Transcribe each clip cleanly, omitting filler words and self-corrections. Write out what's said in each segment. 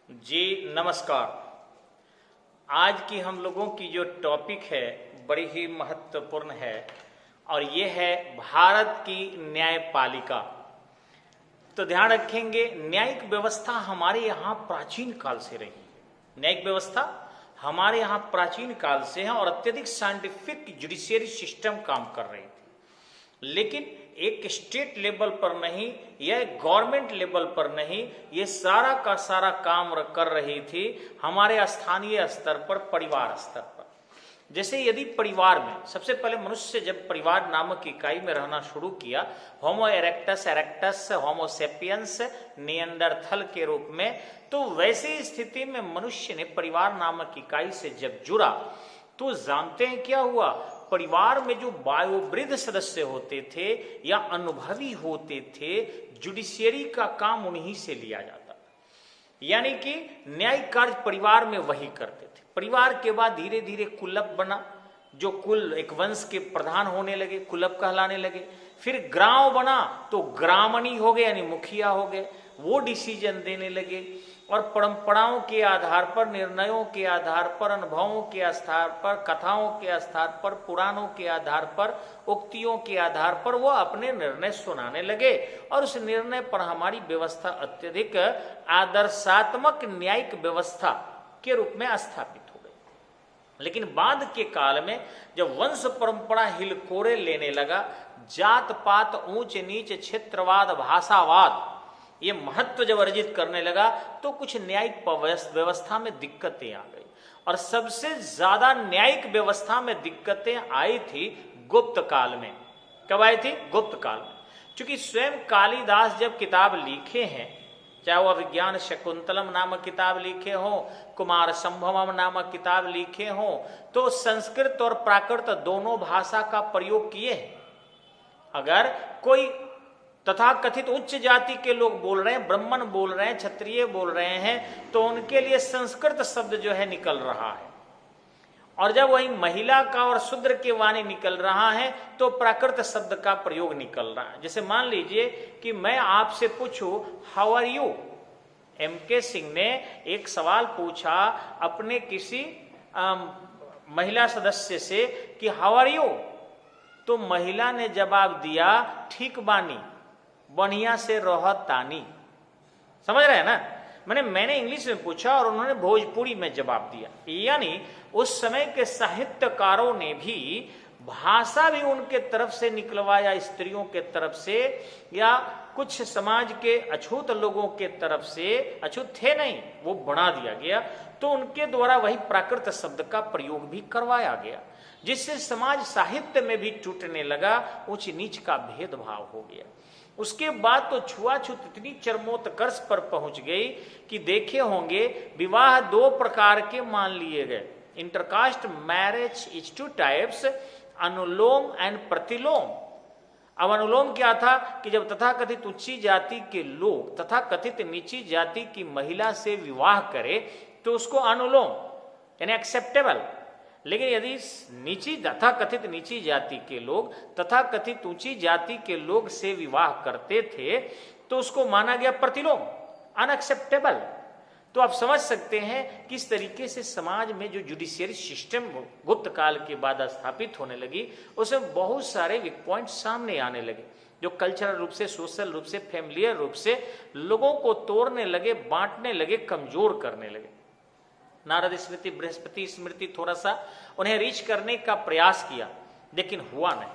जी नमस्कार। आज की हम लोगों की जो टॉपिक है बड़ी ही महत्वपूर्ण है और ये है भारत की न्यायपालिका। तो ध्यान रखेंगे, न्यायिक व्यवस्था हमारे यहाँ प्राचीन काल से रही है। न्यायिक व्यवस्था हमारे यहाँ प्राचीन काल से है और अत्यधिक साइंटिफिक जुडिशियरी सिस्टम काम कर रही थी, लेकिन एक स्टेट लेवल पर नहीं या गवर्नमेंट लेवल पर नहीं, ये सारा का सारा काम कर रही थी हमारे स्थानीय स्तर पर, परिवार स्तर पर। जैसे यदि परिवार में सबसे पहले मनुष्य जब परिवार नामक इकाई में रहना शुरू किया, होमो इरेक्टस एरेक्टस होमो सेपियंस निएंडरथल के रूप में, तो वैसी स्थिति में मनुष्य ने परिवार नामक इकाई से जब जुड़ा तो जानते हैं क्या हुआ। परिवार में जो वयोवृद्ध सदस्य होते थे या अनुभवी होते थे, जुडिशियरी का काम उन्हीं से लिया जाता था, यानी कि न्यायिक कार्य परिवार में वही करते थे। परिवार के बाद धीरे धीरे कुलप बना, जो कुल एक वंश के प्रधान होने लगे, कुलप कहलाने लगे। फिर ग्राम बना तो ग्रामणी हो गए, यानी मुखिया हो गए, वो डिसीजन देने लगे। और परंपराओं के आधार पर, निर्णयों के आधार पर, अनुभवों के आधार पर, कथाओं के आधार पर, पुराणों के आधार पर, उक्तियों के आधार पर वो अपने निर्णय सुनाने लगे और उस निर्णय पर हमारी व्यवस्था अत्यधिक आदर्शात्मक न्यायिक व्यवस्था के रूप में स्थापित हो गई। लेकिन बाद के काल में जब वंश परंपरा हिलकोरे लेने लगा, जात पात, ऊंच नीच, क्षेत्रवाद, भाषावाद ये महत्व जब अर्जित करने लगा, तो कुछ न्यायिक व्यवस्था में दिक्कतें आ गई। और सबसे ज्यादा न्यायिक व्यवस्था में दिक्कतें आई थी गुप्त काल में। कब आई थी? गुप्त काल में। क्योंकि स्वयं कालिदास जब किताब लिखे हैं, चाहे वह विज्ञान शकुंतलम नामक किताब लिखे हो, कुमार संभवम नामक किताब लिखे हो, तो संस्कृत और प्राकृत दोनों भाषा का प्रयोग किए हैं। अगर कोई तथा कथित उच्च जाति के लोग बोल रहे हैं, ब्राह्मण बोल रहे हैं, क्षत्रिय बोल रहे हैं, तो उनके लिए संस्कृत शब्द जो है निकल रहा है। और जब वही महिला का और शूद्र के वाणी निकल रहा है तो प्राकृत शब्द का प्रयोग निकल रहा है। जैसे मान लीजिए कि मैं आपसे पूछूं how are you. M K. Singh ने एक सवाल पूछा अपने किसी महिला सदस्य से कि हाउ आर यू, तो महिला ने जवाब दिया ठीक बानी, बढ़िया से रहतानी। समझ रहे हैं ना? मैंने इंग्लिश में पूछा और उन्होंने भोजपुरी में जवाब दिया। यानी उस समय के साहित्यकारों ने भी भाषा भी उनके तरफ से निकलवाया, स्त्रियों के तरफ से या कुछ समाज के अछूत लोगों के तरफ से। अछूत थे नहीं, वो बना दिया गया, तो उनके द्वारा वही प्राकृत शब्द का प्रयोग भी करवाया गया, जिससे समाज साहित्य में भी टूटने लगा, ऊंच नीच का भेदभाव हो गया। उसके बाद तो छुआछूत इतनी चरमोत्कर्ष पर पहुंच गई कि देखे होंगे विवाह दो प्रकार के मान लिए गए। Intercaste marriage is two types, anulom and प्रतिलोम। अब अनुलोम क्या था कि जब तथाकथित उच्ची जाति के लोग तथाकथित नीची जाति की महिला से विवाह करे तो उसको अनुलोम यानी एक्सेप्टेबल। लेकिन यदि नीची तथाकथित नीची जाति के लोग तथाकथित ऊंची जाति के लोग से विवाह करते थे तो उसको माना गया प्रतिलोम, अनएक्सेप्टेबल। तो आप समझ सकते हैं किस तरीके से समाज में जो जुडिशियरी सिस्टम गुप्त काल के बाद स्थापित होने लगी, उसमें बहुत सारे वीक पॉइंट सामने आने लगे, जो कल्चरल रूप से, सोशल रूप से, फैमिलियर रूप से लोगों को तोड़ने लगे, बांटने लगे, कमजोर करने लगे। नारद स्मृति, बृहस्पति स्मृति थोड़ा सा उन्हें रीच करने का प्रयास किया, लेकिन हुआ नहीं।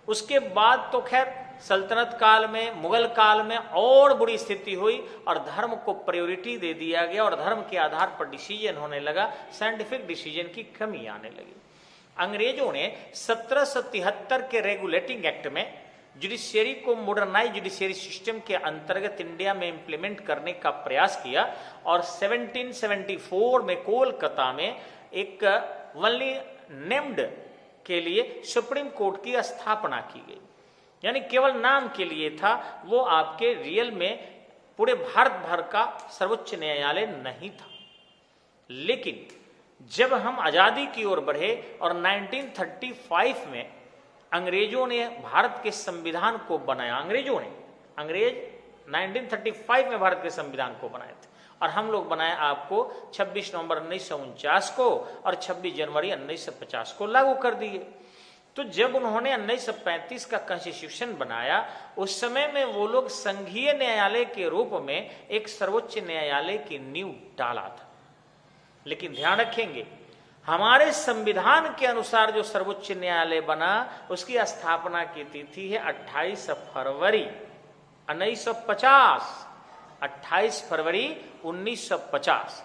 उसके बाद तो खैर सल्तनत काल में, मुगल काल में और बुरी स्थिति हुई और धर्म को प्रायोरिटी दे दिया गया और धर्म के आधार पर डिसीजन होने लगा, साइंटिफिक डिसीजन की कमी आने लगी। अंग्रेजों ने 1773 के रेगुलेटिंग एक्ट में जुडिशियरी को मॉडर्नाइज जुडिशियरी सिस्टम के अंतर्गत इंडिया में इंप्लीमेंट करने का प्रयास किया और 1774 में कोलकाता में एक वनली नेम्ड के लिए सुप्रीम कोर्ट की स्थापना की गई। यानी केवल नाम के लिए था, वो आपके रियल में पूरे भारत भर का सर्वोच्च न्यायालय नहीं था। लेकिन जब हम आजादी की ओर बढ़े और 1935 में अंग्रेजों ने भारत के संविधान को बनाया, अंग्रेज 1935 में भारत के संविधान को बनाए थे और हम लोग बनाए आपको 26 नवंबर 1949 को और 26 जनवरी 1950 को लागू कर दिए। तो जब उन्होंने 1935 का कॉन्स्टिट्यूशन बनाया, उस समय में वो लोग संघीय न्यायालय के रूप में एक सर्वोच्च न्यायालय की नींव डाला था। लेकिन ध्यान रखेंगे, हमारे संविधान के अनुसार जो सर्वोच्च न्यायालय बना उसकी स्थापना की तिथि है 28 फरवरी 1950। 28 फरवरी 1950।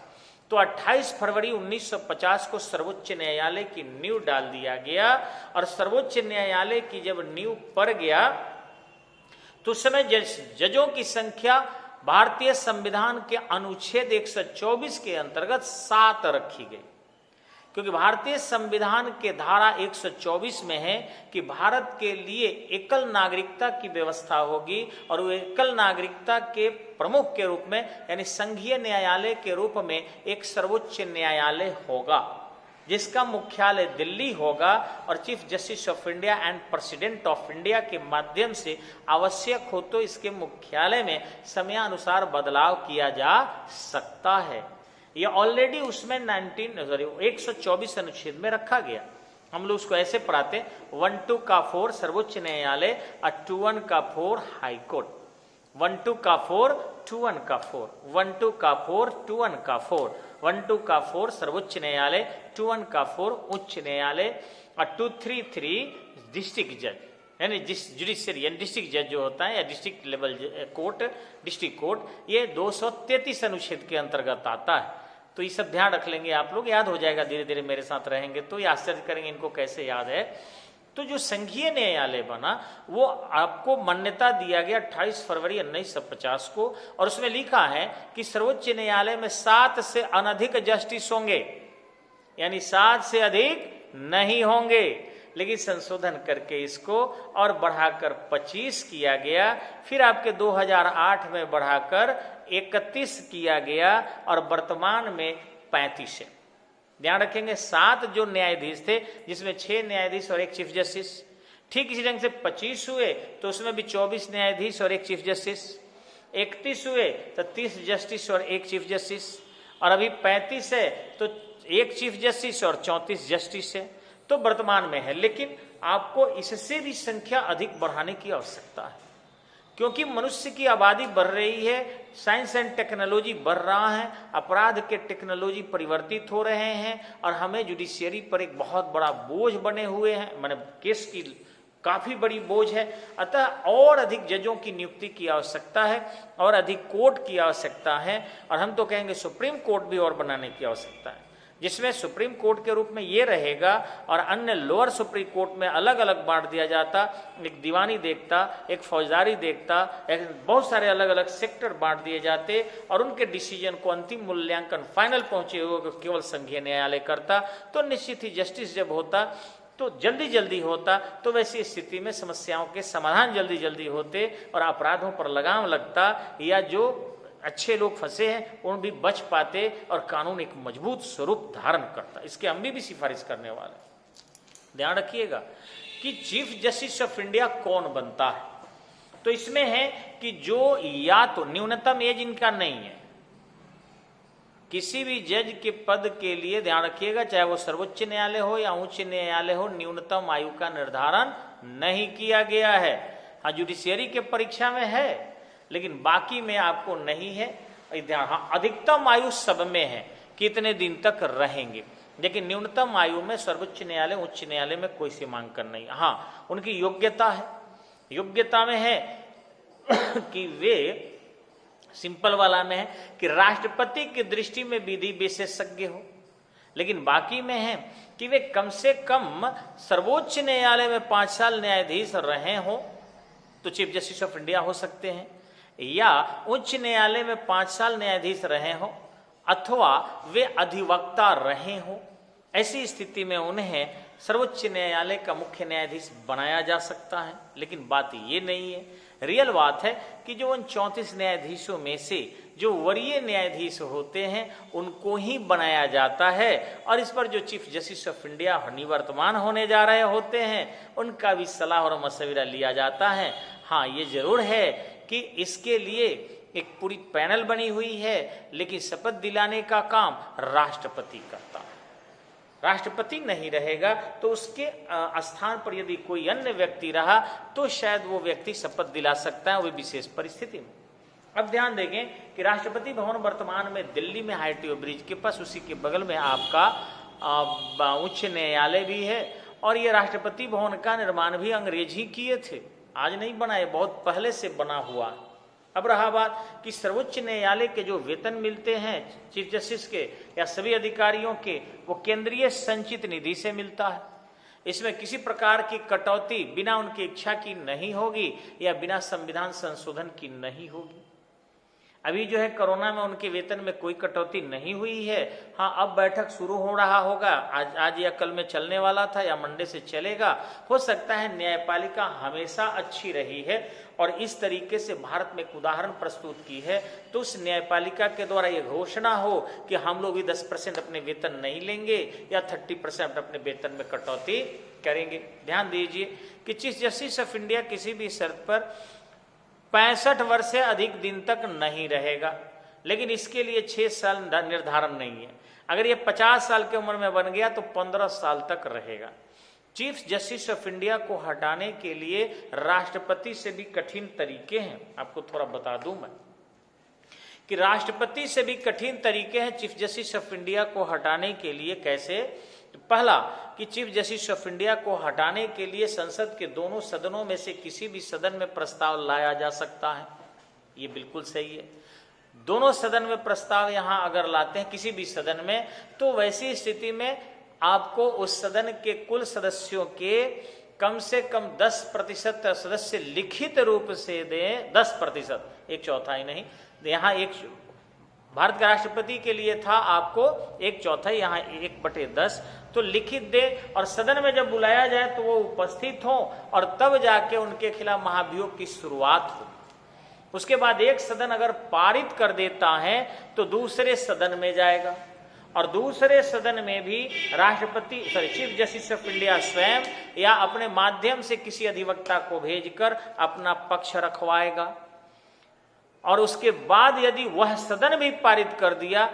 तो 28 फरवरी 1950 को सर्वोच्च न्यायालय की नींव डाल दिया गया। और सर्वोच्च न्यायालय की जब नींव पड़ गया तो उस समय जजों की संख्या भारतीय संविधान के अनुच्छेद 124 के अंतर्गत 7 रखी गई, क्योंकि भारतीय संविधान के धारा 124 में है कि भारत के लिए एकल नागरिकता की व्यवस्था होगी और वो एकल नागरिकता के प्रमुख के रूप में यानी संघीय न्यायालय के रूप में एक सर्वोच्च न्यायालय होगा, जिसका मुख्यालय दिल्ली होगा और chief justice of India and president of India के माध्यम से आवश्यक हो तो इसके मुख्यालय में समयानुसार बदलाव किया जा सकता है। ये ऑलरेडी उसमें 124 अनुच्छेद में रखा गया। हम लोग उसको ऐसे पढ़ाते 1-2 का 4 सर्वोच्च न्यायालय और 2-1 का 4 हाई कोर्ट। 1-2 का 4 2-1 का 4 1-2 का 4 2-1 का 4 1-2 का 4 सर्वोच्च न्यायालय 2-1 का 4 उच्च न्यायालय और 2-3 डिस्ट्रिक्ट जज यानी जुडिशियरी यानी डिस्ट्रिक्ट जज जो होता है या district level court district court, ये 233 अनुच्छेद के अंतर्गत आता है। तो ये सब ध्यान रख लेंगे आप लोग, याद हो जाएगा धीरे धीरे मेरे साथ रहेंगे तो ये आश्चर्य करेंगे इनको कैसे याद है। तो जो संघीय न्यायालय बना वो आपको मान्यता दिया गया 28 फरवरी 1950 को, और उसमें लिखा है कि सर्वोच्च न्यायालय में 7 से अनधिक जस्टिस होंगे, यानी 7 से अधिक नहीं होंगे। लेकिन संशोधन करके इसको और बढ़ाकर 25 किया गया, फिर आपके 2008 में बढ़ाकर 31 किया गया और वर्तमान में 35 है। ध्यान रखेंगे 7 जो न्यायाधीश थे जिसमें 6 न्यायाधीश और 1 चीफ जस्टिस, ठीक इसी ढंग से 25 हुए तो उसमें भी 24 न्यायाधीश और 1 चीफ जस्टिस, 31 हुए तो 30 जस्टिस और 1 चीफ जस्टिस, और अभी 35 है तो 1 चीफ जस्टिस और 34 जस्टिस है। तो वर्तमान में है, लेकिन आपको इससे भी संख्या अधिक बढ़ाने की आवश्यकता है, क्योंकि मनुष्य की आबादी बढ़ रही है, साइंस एंड टेक्नोलॉजी बढ़ रहा है, अपराध के टेक्नोलॉजी परिवर्तित हो रहे हैं और हमें जुडिशियरी पर एक बहुत बड़ा बोझ बने हुए हैं, माने केस की काफी बड़ी बोझ है। अतः और अधिक जजों की नियुक्ति की आवश्यकता है और अधिक कोर्ट की आवश्यकता है, और हम तो कहेंगे सुप्रीम कोर्ट भी और बनाने की आवश्यकता है, जिसमें सुप्रीम कोर्ट के रूप में ये रहेगा और अन्य लोअर सुप्रीम कोर्ट में अलग अलग बांट दिया जाता, एक दीवानी देखता, एक फौजदारी देखता, एक बहुत सारे अलग अलग सेक्टर बांट दिए जाते और उनके डिसीजन को अंतिम मूल्यांकन फाइनल पहुंचे हुए केवल संघीय न्यायालय करता। तो निश्चित ही जस्टिस जब होता तो जल्दी जल्दी होता, तो वैसी स्थिति में समस्याओं के समाधान जल्दी जल्दी होते और अपराधों पर लगाम लगता, या जो अच्छे लोग फंसे हैं उन भी बच पाते और कानून एक मजबूत स्वरूप धारण करता। इसके हम भी सिफारिश करने वाले। ध्यान रखिएगा कि चीफ जस्टिस ऑफ इंडिया कौन बनता है, तो इसमें है कि जो या तो न्यूनतम एज इनका नहीं है, किसी भी जज के पद के लिए ध्यान रखिएगा, चाहे वो सर्वोच्च न्यायालय हो या उच्च न्यायालय हो, न्यूनतम आयु का निर्धारण नहीं किया गया है। हाँ, जुडिशियरी के परीक्षा में है लेकिन बाकी में आपको नहीं है। हाँ, अधिकतम आयु सब में है कितने दिन तक रहेंगे, लेकिन न्यूनतम आयु में सर्वोच्च न्यायालय उच्च न्यायालय में कोई सीमांकन नहीं। हाँ, उनकी योग्यता है, योग्यता में है कि वे सिंपल वाला में है कि राष्ट्रपति की दृष्टि में विधि विशेषज्ञ हो, लेकिन बाकी में है कि वे कम से कम सर्वोच्च न्यायालय में 5 साल न्यायाधीश रहे हो तो चीफ जस्टिस ऑफ इंडिया हो सकते हैं, या उच्च न्यायालय में 5 साल न्यायाधीश रहे हो अथवा वे अधिवक्ता रहे हो। ऐसी स्थिति में उन्हें सर्वोच्च न्यायालय का मुख्य न्यायाधीश बनाया जा सकता है। लेकिन बात ये नहीं है, रियल बात है कि जो उन 34 न्यायाधीशों में से जो वरीय न्यायाधीश होते हैं उनको ही बनाया जाता है, और इस पर जो चीफ जस्टिस ऑफ इंडिया निवर्तमान होने जा रहे होते हैं उनका भी सलाह और मशविरा लिया जाता है। हाँ, ये जरूर है कि इसके लिए एक पूरी पैनल बनी हुई है, लेकिन शपथ दिलाने का काम राष्ट्रपति करता है। राष्ट्रपति नहीं रहेगा तो उसके स्थान पर यदि कोई अन्य व्यक्ति रहा तो शायद वो व्यक्ति शपथ दिला सकता है, वो विशेष परिस्थिति में। अब ध्यान देंगे कि राष्ट्रपति भवन वर्तमान में दिल्ली में हाईटीओ ब्रिज के पास, उसी के बगल में आपका उच्च न्यायालय भी है। और ये राष्ट्रपति भवन का निर्माण भी अंग्रेज ही किए थे, आज नहीं बना, ये बहुत पहले से बना हुआ। अब रहा बात कि सर्वोच्च न्यायालय के जो वेतन मिलते हैं चीफ जस्टिस के या सभी अधिकारियों के, वो केंद्रीय संचित निधि से मिलता है। इसमें किसी प्रकार की कटौती बिना उनकी इच्छा की नहीं होगी या बिना संविधान संशोधन की नहीं होगी। अभी जो है कोरोना में उनके वेतन में कोई कटौती नहीं हुई है। हाँ, अब बैठक शुरू हो रहा होगा, आज या कल में चलने वाला था या मंडे से चलेगा। हो सकता है न्यायपालिका हमेशा अच्छी रही है और इस तरीके से भारत में एक उदाहरण प्रस्तुत की है, तो उस न्यायपालिका के द्वारा ये घोषणा हो कि हम लोग भी 10% अपने वेतन नहीं लेंगे या 30% अपने वेतन में कटौती करेंगे। ध्यान दीजिए कि चीफ जस्टिस ऑफ इंडिया किसी भी शर्त पर 65 वर्ष से अधिक दिन तक नहीं रहेगा, लेकिन इसके लिए 6 साल निर्धारण नहीं है। अगर ये 50 साल की उम्र में बन गया तो 15 साल तक रहेगा। चीफ जस्टिस ऑफ इंडिया को हटाने के लिए राष्ट्रपति से भी कठिन तरीके हैं। आपको थोड़ा बता दूं मैं कि राष्ट्रपति से भी कठिन तरीके हैं चीफ जस्टिस ऑफ इंडिया को हटाने के लिए। कैसे? पहला कि चीफ जस्टिस ऑफ इंडिया को हटाने के लिए संसद के दोनों सदनों में से किसी भी सदन में प्रस्ताव लाया जा सकता है। ये बिल्कुल सही है। दोनों सदन में प्रस्ताव यहां अगर लाते हैं किसी भी सदन में, तो वैसी स्थिति में आपको उस सदन के कुल सदस्यों के कम से कम 10% सदस्य लिखित रूप से दें। 10%, 1/4 नहीं। यहाँ भारत के राष्ट्रपति के लिए था आपको 1/4, यहाँ 1/10 तो लिखित दे और सदन में जब बुलाया जाए तो वो उपस्थित हो और तब जाके उनके खिलाफ महाभियोग की शुरुआत हो। उसके बाद एक सदन अगर पारित कर देता है तो दूसरे सदन में जाएगा और दूसरे सदन में भी राष्ट्रपति चीफ जस्टिस ऑफ इंडिया स्वयं या अपने माध्यम से किसी अधिवक्ता को भेजकर अपना पक्ष रखवाएगा और उसके बाद यदि वह सदन भी पारित कर दिया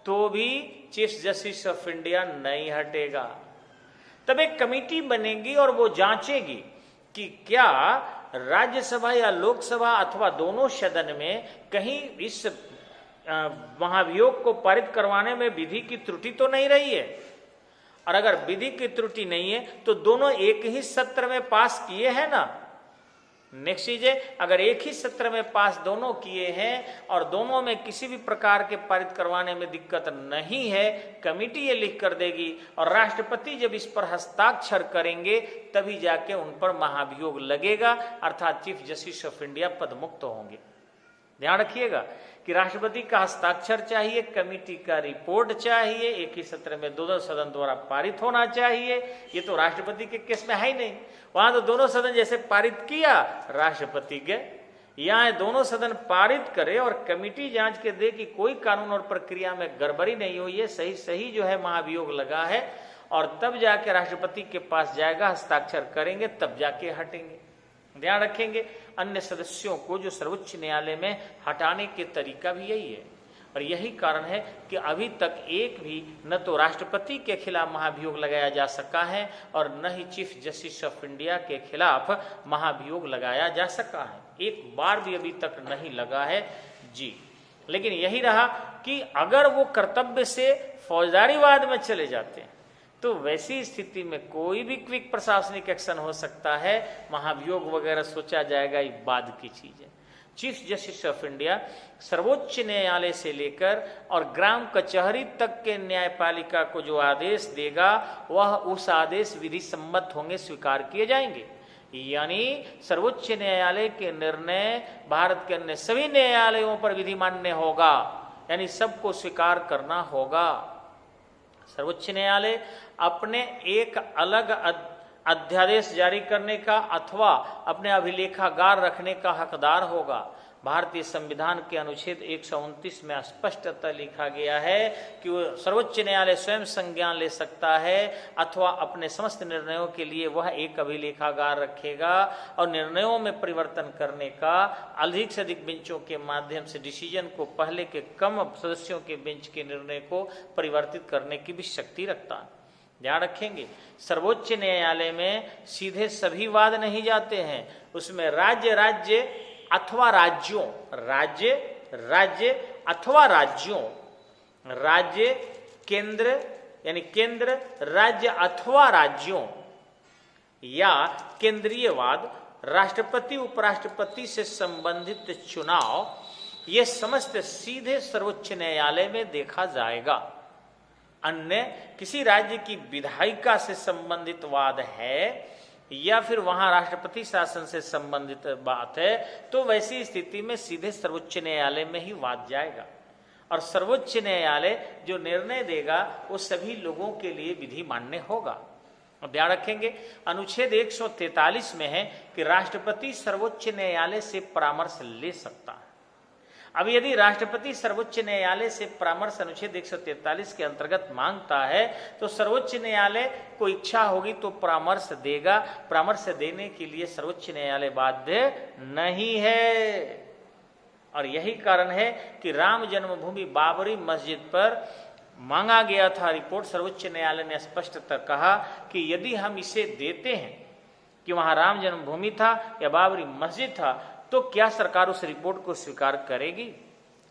तो भी चीफ जस्टिस ऑफ इंडिया नहीं हटेगा। तब एक कमेटी बनेगी और वो जांचेगी कि क्या राज्यसभा या लोकसभा अथवा दोनों सदन में कहीं इस महाभियोग को पारित करवाने में विधि की त्रुटि तो नहीं रही है। और अगर विधि की त्रुटि नहीं है तो दोनों एक ही सत्र में पास किए हैं ना। नेक्स्ट चीज है, अगर एक ही सत्र में पास दोनों किए हैं और दोनों में किसी भी प्रकार के पारित करवाने में दिक्कत नहीं है, कमेटी ये लिख कर देगी और राष्ट्रपति जब इस पर हस्ताक्षर करेंगे तभी जाके उन पर महाभियोग लगेगा, अर्थात चीफ जस्टिस ऑफ इंडिया पदमुक्त होंगे। ध्यान रखिएगा कि राष्ट्रपति का हस्ताक्षर चाहिए, कमेटी का रिपोर्ट चाहिए, एक ही सत्र में दोनों सदन द्वारा पारित होना चाहिए। ये तो राष्ट्रपति के केस में है ही नहीं। वहां तो दोनों सदन जैसे पारित किया राष्ट्रपति के, यहाँ दोनों सदन पारित करे और कमेटी जांच के दे कि कोई कानून और प्रक्रिया में गड़बड़ी नहीं हुई है, सही सही जो है महाभियोग लगा है, और तब जाके राष्ट्रपति के पास जाएगा, हस्ताक्षर करेंगे, तब जाके हटेंगे। ध्यान रखेंगे अन्य सदस्यों को जो सर्वोच्च न्यायालय में हटाने के तरीका भी यही है और यही कारण है कि अभी तक एक भी न तो राष्ट्रपति के खिलाफ महाभियोग लगाया जा सका है और न ही चीफ जस्टिस ऑफ इंडिया के खिलाफ महाभियोग लगाया जा सका है। एक बार भी अभी तक नहीं लगा है जी। लेकिन यही रहा कि अगर वो कर्तव्य से फौजदारीवाद में चले जाते हैं तो वैसी स्थिति में कोई भी क्विक प्रशासनिक एक्शन हो सकता है, महाभियोग वगैरह सोचा जाएगा, ये बाद की चीज है। चीफ जस्टिस ऑफ इंडिया सर्वोच्च न्यायालय से लेकर और ग्राम कचहरी तक के न्यायपालिका को जो आदेश देगा वह उस आदेश विधि सम्मत होंगे, स्वीकार किए जाएंगे। यानी सर्वोच्च न्यायालय के निर्णय भारत के अन्य सभी न्यायालयों पर विधि मान्य होगा, यानी सबको स्वीकार करना होगा। सर्वोच्च न्यायालय अपने एक अलग अध्यादेश जारी करने का अथवा अपने अभिलेखागार रखने का हकदार होगा। भारतीय संविधान के अनुच्छेद 129 में स्पष्टतः लिखा गया है कि वो सर्वोच्च न्यायालय स्वयं संज्ञान ले सकता है अथवा अपने समस्त निर्णयों के लिए वह एक अभिलेखागार रखेगा और निर्णयों में परिवर्तन करने का अधिक से अधिक बेंचों के माध्यम से डिसीजन को पहले के कम सदस्यों के बेंच के निर्णय को परिवर्तित करने की भी शक्ति रखता है। ध्यान रखेंगे, सर्वोच्च न्यायालय में सीधे सभी वाद नहीं जाते हैं, उसमें राज्य राज्य अथवा राज्यों, राज्य अथवा राज्यों, राज्य केंद्र यानी केंद्र राज्य अथवा राज्यों, या केंद्रीय वाद, राष्ट्रपति उपराष्ट्रपति से संबंधित चुनाव, ये समस्त सीधे सर्वोच्च न्यायालय में देखा जाएगा। अन्य किसी राज्य की विधायिका से संबंधित वाद है या फिर वहां राष्ट्रपति शासन से संबंधित बात है तो वैसी स्थिति में सीधे सर्वोच्च न्यायालय में ही वाद जाएगा और सर्वोच्च न्यायालय जो निर्णय देगा वो सभी लोगों के लिए विधि मान्य होगा। ध्यान रखेंगे, अनुच्छेद 143 में है कि राष्ट्रपति सर्वोच्च न्यायालय से परामर्श ले सकता है। अब यदि राष्ट्रपति सर्वोच्च न्यायालय से परामर्श अनुच्छेद 143 के अंतर्गत मांगता है तो सर्वोच्च न्यायालय को इच्छा होगी तो परामर्श देगा। परामर्श देने के लिए सर्वोच्च न्यायालय बाध्य नहीं है और यही कारण है कि राम जन्मभूमि बाबरी मस्जिद पर मांगा गया था रिपोर्ट। सर्वोच्च न्यायालय ने स्पष्टतः कहा कि यदि हम इसे देते हैं कि वहां राम जन्मभूमि था या बाबरी मस्जिद था तो क्या सरकार उस रिपोर्ट को स्वीकार करेगी,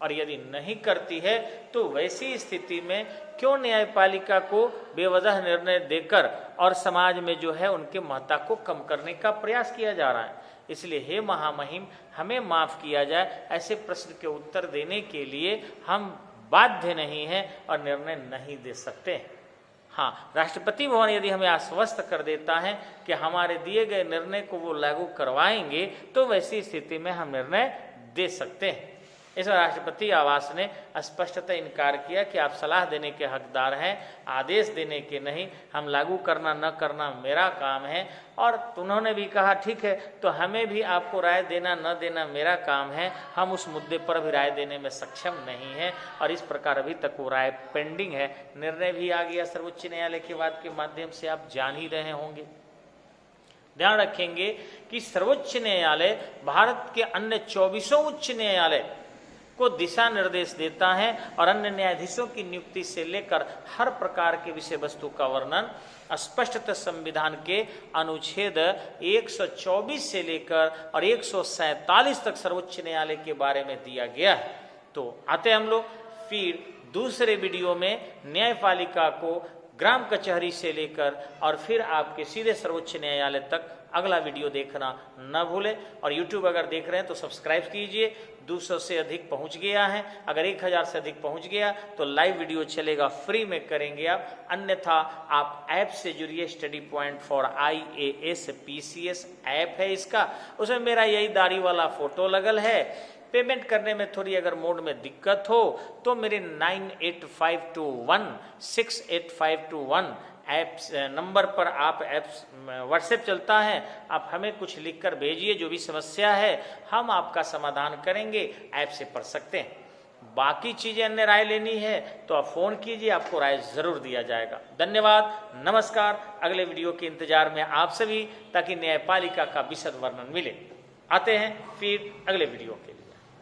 और यदि नहीं करती है तो वैसी स्थिति में क्यों न्यायपालिका को बेवजह निर्णय देकर और समाज में जो है उनके महत्ता को कम करने का प्रयास किया जा रहा है। इसलिए हे महामहिम, हमें माफ किया जाए, ऐसे प्रश्न के उत्तर देने के लिए हम बाध्य नहीं हैं और निर्णय नहीं दे सकते। हाँ, राष्ट्रपति भवन यदि हमें आश्वस्त कर देता है कि हमारे दिए गए निर्णय को वो लागू करवाएंगे तो वैसी स्थिति में हम निर्णय दे सकते हैं। इस राष्ट्रपति आवास ने स्पष्टतः इनकार किया कि आप सलाह देने के हकदार हैं, आदेश देने के नहीं। हम लागू करना न करना मेरा काम है। और उन्होंने भी कहा ठीक है, तो हमें भी आपको राय देना न देना मेरा काम है। हम उस मुद्दे पर भी राय देने में सक्षम नहीं है और इस प्रकार अभी तक वो राय पेंडिंग है। निर्णय भी आ गया सर्वोच्च न्यायालय के वाद के माध्यम से, आप जान ही रहे होंगे। ध्यान रखेंगे कि सर्वोच्च न्यायालय भारत के अन्य 24 उच्च न्यायालय को दिशा निर्देश देता है और अन्य न्यायाधीशों की नियुक्ति से लेकर हर प्रकार के विषय वस्तु का वर्णन स्पष्टतः संविधान के अनुच्छेद 124 से लेकर और 147 तक सर्वोच्च न्यायालय के बारे में दिया गया है। तो आते हम लोग फिर दूसरे वीडियो में न्यायपालिका को ग्राम कचहरी से लेकर और फिर आपके सीधे सर्वोच्च न्यायालय तक अगला वीडियो देखना न भूलें। और YouTube अगर देख रहे हैं तो सब्सक्राइब कीजिए। 200 से अधिक पहुंच गया है, अगर 1000 से अधिक पहुंच गया तो लाइव वीडियो चलेगा, फ्री में करेंगे आप। अन्यथा आप ऐप से जुड़िए, study point for IAS PCS app है इसका, उसमें मेरा यही दाढ़ी वाला फोटो लगल है। पेमेंट करने में थोड़ी अगर मोड में दिक्कत हो तो मेरे 9852168521 ऐप्स नंबर पर आप ऐप्स व्हाट्सएप चलता है, आप हमें कुछ लिखकर भेजिए, जो भी समस्या है हम आपका समाधान करेंगे, ऐप से पढ़ सकते हैं। बाकी चीजें अन्य राय लेनी है तो आप फोन कीजिए, आपको राय जरूर दिया जाएगा। धन्यवाद, नमस्कार। अगले वीडियो के इंतजार में आप सभी, ताकि न्यायपालिका का विशद वर्णन मिले। आते हैं फिर अगले वीडियो के लिए।